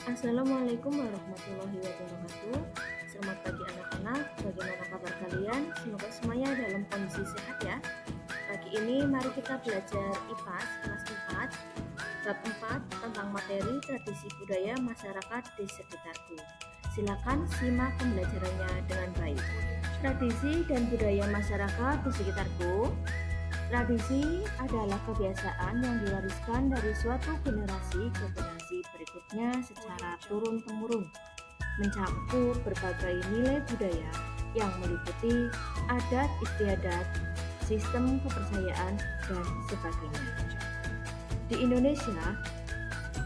Assalamualaikum warahmatullahi wabarakatuh. Selamat pagi anak-anak, bagaimana kabar kalian? Semoga semuanya dalam kondisi sehat ya. Pagi ini mari kita belajar IPAS kelas 4, bab 4 tentang materi tradisi budaya masyarakat di sekitarku. Silakan simak pembelajarannya dengan baik. Tradisi dan budaya masyarakat di sekitarku. Tradisi adalah kebiasaan yang diwariskan dari suatu generasi ke generasi berikutnya secara turun-temurun, mencakup berbagai nilai budaya yang meliputi adat istiadat, sistem kepercayaan, dan sebagainya. Di Indonesia,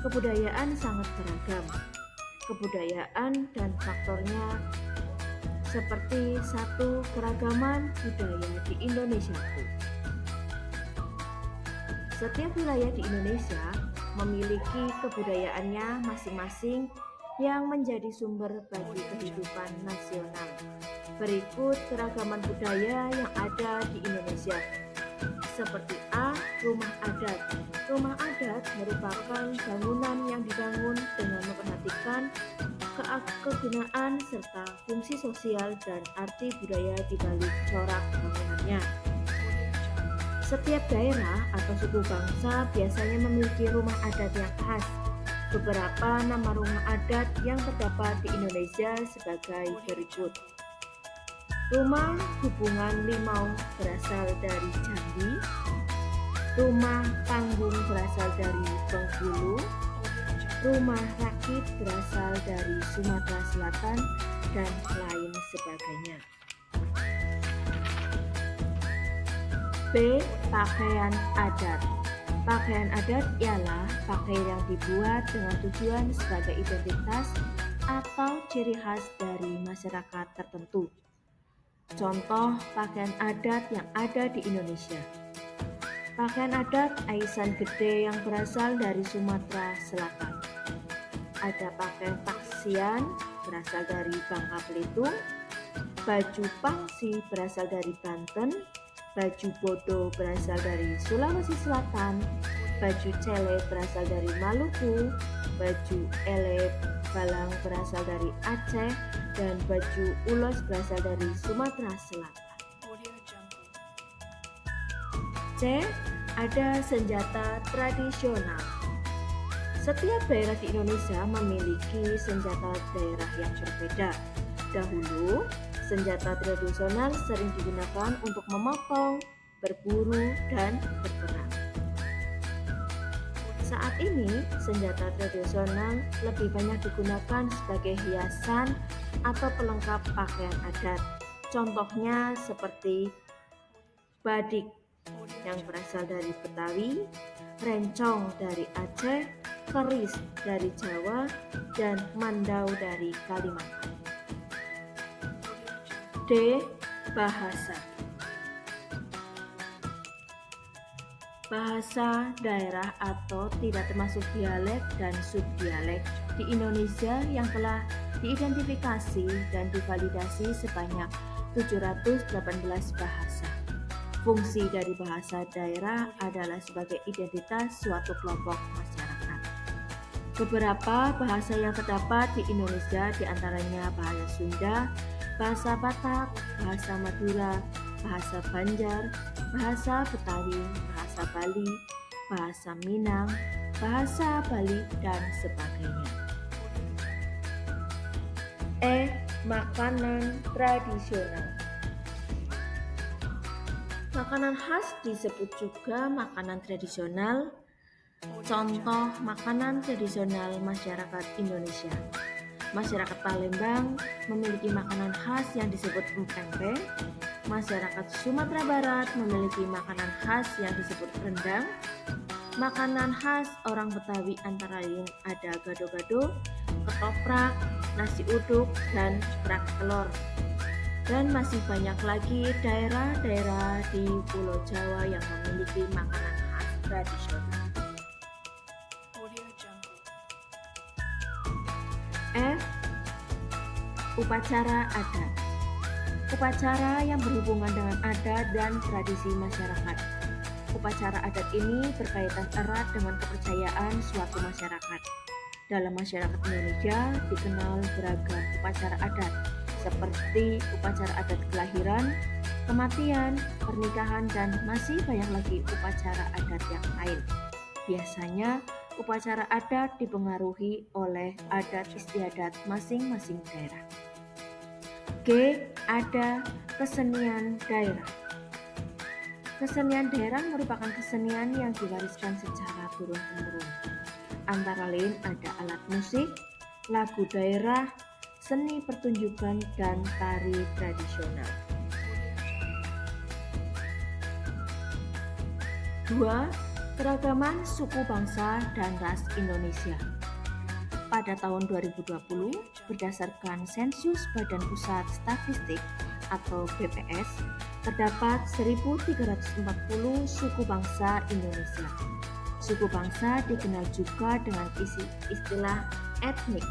kebudayaan sangat beragam. Kebudayaan dan faktornya seperti satu keragaman budaya di Indonesia. Setiap wilayah di Indonesia memiliki kebudayaannya masing-masing yang menjadi sumber bagi kehidupan nasional. Berikut keragaman budaya yang ada di Indonesia. Seperti A. Rumah adat. Rumah adat merupakan bangunan yang dibangun dengan memperhatikan kegunaan serta fungsi sosial dan arti budaya di balik corak bangunannya. Setiap daerah atau suku bangsa biasanya memiliki rumah adat yang khas. Beberapa nama rumah adat yang terdapat di Indonesia sebagai berikut. Rumah Hubungan Limau berasal dari Jambi. Rumah Panggung berasal dari Bengkulu. Rumah Rakit berasal dari Sumatera Selatan dan lain sebagainya. B. Pakaian adat. Pakaian adat ialah pakaian yang dibuat dengan tujuan sebagai identitas atau ciri khas dari masyarakat tertentu. Contoh pakaian adat yang ada di Indonesia. Pakaian adat Aisan Gede yang berasal dari Sumatera Selatan. Ada pakaian Paksian berasal dari Bangka Belitung. Baju Pangsi berasal dari Banten. Baju Bodo berasal dari Sulawesi Selatan, baju Cele berasal dari Maluku, baju Ele Balang berasal dari Aceh, dan baju Ulos berasal dari Sumatera Selatan. C. Ada senjata tradisional. Setiap daerah di Indonesia memiliki senjata daerah yang berbeda. Dahulu, senjata tradisional sering digunakan untuk memotong, berburu, dan berperang. Saat ini, senjata tradisional lebih banyak digunakan sebagai hiasan atau pelengkap pakaian adat. Contohnya seperti badik yang berasal dari Betawi, rencong dari Aceh, keris dari Jawa, dan mandau dari Kalimantan. D. Bahasa. Bahasa daerah atau tidak termasuk dialek dan subdialek di Indonesia yang telah diidentifikasi dan divalidasi sebanyak 718 bahasa. Fungsi dari bahasa daerah adalah sebagai identitas suatu kelompok masyarakat. Beberapa bahasa yang terdapat di Indonesia diantaranya bahasa Sunda, bahasa Batak, bahasa Madura, bahasa Banjar, bahasa Betawi, bahasa Bali, bahasa Minang, bahasa Bali, dan sebagainya. E. Makanan tradisional. Makanan khas disebut juga makanan tradisional. Contoh makanan tradisional masyarakat Indonesia. Masyarakat Palembang memiliki makanan khas yang disebut empeng-empeng. Masyarakat Sumatera Barat memiliki makanan khas yang disebut rendang. Makanan khas orang Betawi antara lain ada gado-gado, ketoprak, nasi uduk, dan kerak telur. Dan masih banyak lagi daerah-daerah di Pulau Jawa yang memiliki makanan khas tradisional. F. Upacara adat. Upacara yang berhubungan dengan adat dan tradisi masyarakat. Upacara adat ini berkaitan erat dengan kepercayaan suatu masyarakat. Dalam masyarakat Indonesia dikenal beragam upacara adat seperti upacara adat kelahiran, kematian, pernikahan, dan masih banyak lagi upacara adat yang lain. Biasanya upacara adat dipengaruhi oleh adat istiadat masing-masing daerah. G. Ada kesenian daerah. Kesenian daerah merupakan kesenian yang diwariskan secara turun-temurun. Antara lain ada alat musik, lagu daerah, seni pertunjukan, dan tari tradisional. 2. Keragaman suku bangsa dan ras Indonesia. Pada tahun 2020, berdasarkan sensus Badan Pusat Statistik atau BPS, terdapat 1.340 suku bangsa Indonesia. Suku bangsa dikenal juga dengan istilah etnik.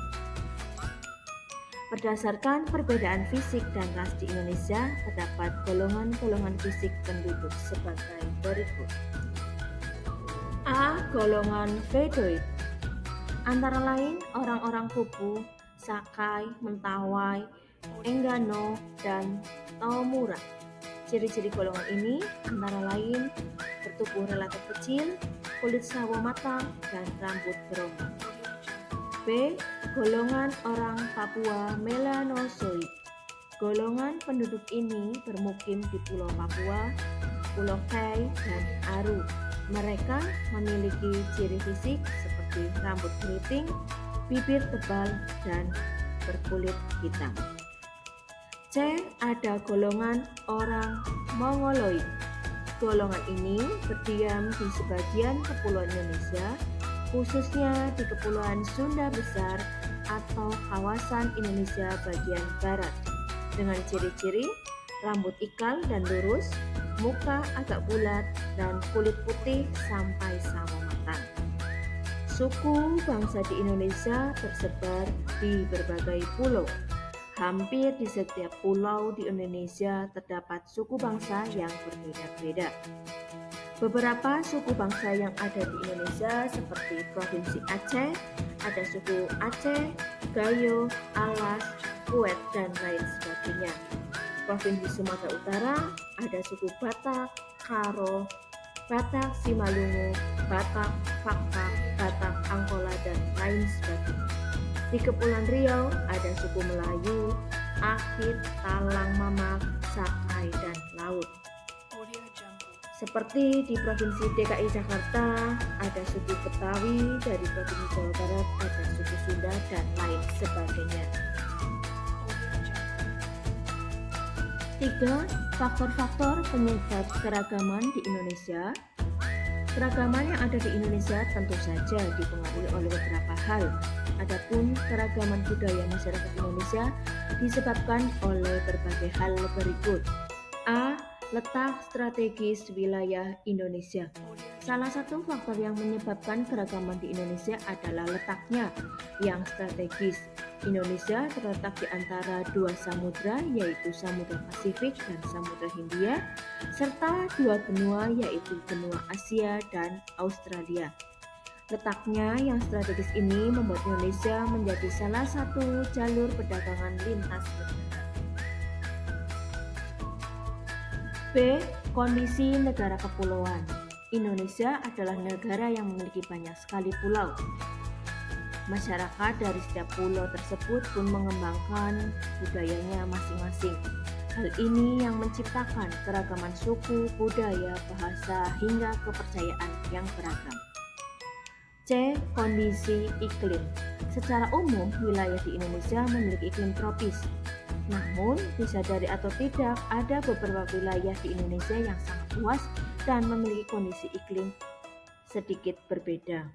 Berdasarkan perbedaan fisik dan ras di Indonesia, terdapat golongan-golongan fisik penduduk sebagai berikut. A. Golongan Vedoid. Antara lain orang-orang Kupu, Sakai, Mentawai, Enggano, dan Taomura. Ciri-ciri golongan ini antara lain bertubuh relatif kecil, kulit sawo matang, dan rambut berombak. B. Golongan orang Papua Melanozoik. Golongan penduduk ini bermukim di Pulau Papua, Pulau Kai, dan Aru. Mereka memiliki ciri fisik seperti rambut keriting, bibir tebal, dan berkulit hitam. C. Ada golongan orang Mongoloid. Golongan ini berdiam di sebagian kepulauan Indonesia, khususnya di Kepulauan Sunda Besar atau kawasan Indonesia bagian barat, dengan ciri-ciri rambut ikal dan lurus, muka agak bulat, dan kulit putih sampai sawo matang. Suku bangsa di Indonesia tersebar di berbagai pulau. Hampir di setiap pulau di Indonesia terdapat suku bangsa yang berbeda-beda. Beberapa suku bangsa yang ada di Indonesia seperti Provinsi Aceh, ada suku Aceh, Gayo, Alas, Kuet, dan lain sebagainya. Provinsi Sumatera Utara ada suku Batak, Karo, Batak Simalungu, Batak Fakak, Batak Angkola, dan lain sebagainya. Di Kepulauan Riau ada suku Melayu, Akit, Talang Mamak, Sakai, dan Laut. Seperti di Provinsi DKI Jakarta ada suku Betawi, dari Provinsi Jawa Barat ada suku Sunda, dan lain sebagainya. 3. Faktor-faktor penyebab keragaman di Indonesia. Keragaman yang ada di Indonesia tentu saja dipengaruhi oleh beberapa hal. Adapun keragaman budaya masyarakat Indonesia disebabkan oleh berbagai hal berikut. A. Letak strategis wilayah Indonesia. Salah satu faktor yang menyebabkan keragaman di Indonesia adalah letaknya yang strategis. Indonesia terletak di antara dua samudra, yaitu Samudra Pasifik dan Samudra Hindia, serta dua benua, yaitu benua Asia dan Australia. Letaknya yang strategis ini membuat Indonesia menjadi salah satu jalur perdagangan lintas negara. B. Kondisi negara kepulauan. Indonesia adalah negara yang memiliki banyak sekali pulau. Masyarakat dari setiap pulau tersebut pun mengembangkan budayanya masing-masing. Hal ini yang menciptakan keragaman suku, budaya, bahasa, hingga kepercayaan yang beragam. C. Kondisi iklim. Secara umum, wilayah di Indonesia memiliki iklim tropis. Namun, disadari atau tidak, ada beberapa wilayah di Indonesia yang sangat luas dan memiliki kondisi iklim sedikit berbeda.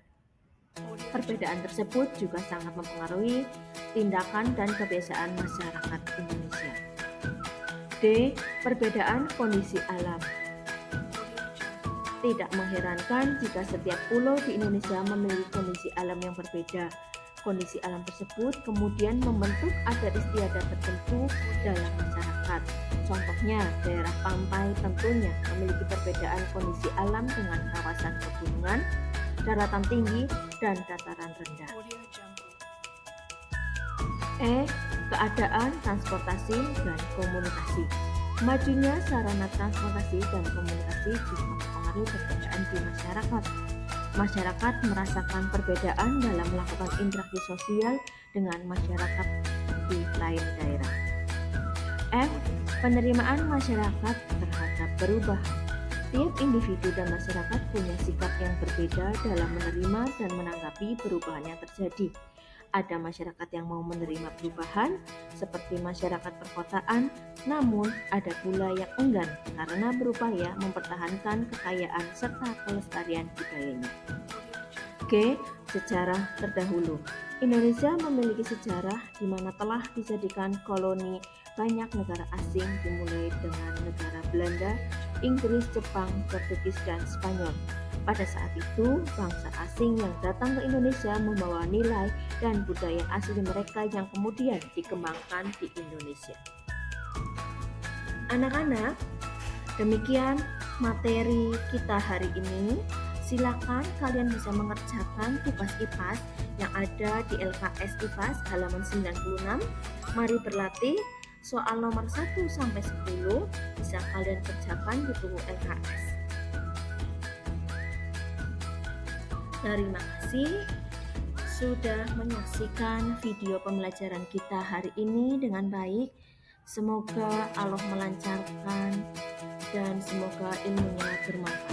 Perbedaan tersebut juga sangat mempengaruhi tindakan dan kebiasaan masyarakat Indonesia. D. Perbedaan kondisi alam. Tidak mengherankan jika setiap pulau di Indonesia memiliki kondisi alam yang berbeda. Kondisi alam tersebut kemudian membentuk adat istiadat tertentu dalam masyarakat. Contohnya, daerah pantai tentunya memiliki perbedaan kondisi alam dengan kawasan pegunungan, daratan tinggi, dan dataran rendah. E. Keadaan transportasi dan komunikasi. Majunya sarana transportasi dan komunikasi juga mempengaruhi perbedaan di masyarakat. Masyarakat merasakan perbedaan dalam melakukan interaksi sosial dengan masyarakat di lain daerah. F. Penerimaan masyarakat terhadap perubahan. Tiap individu dan masyarakat punya sikap yang berbeda dalam menerima dan menanggapi perubahan yang terjadi. Ada masyarakat yang mau menerima perubahan, seperti masyarakat perkotaan, namun ada pula yang enggan karena berupaya mempertahankan kekayaan serta kelestarian budayanya. G. Sejarah terdahulu. Indonesia memiliki sejarah di mana telah dijadikan koloni banyak negara asing dimulai dengan negara Belanda, Inggris, Jepang, Portugis, dan Spanyol. Pada saat itu, bangsa asing yang datang ke Indonesia membawa nilai dan budaya asli mereka yang kemudian dikembangkan di Indonesia. Anak-anak, demikian materi kita hari ini. Silakan kalian bisa mengerjakan tugas IPAS yang ada di LKS IPAS halaman 96. Mari berlatih. Soal nomor 1 sampai 10 bisa kalian kerjakan di buku LKS. Terima kasih sudah menyaksikan video pembelajaran kita hari ini dengan baik. Semoga Allah melancarkan dan semoga ilmunya bermanfaat.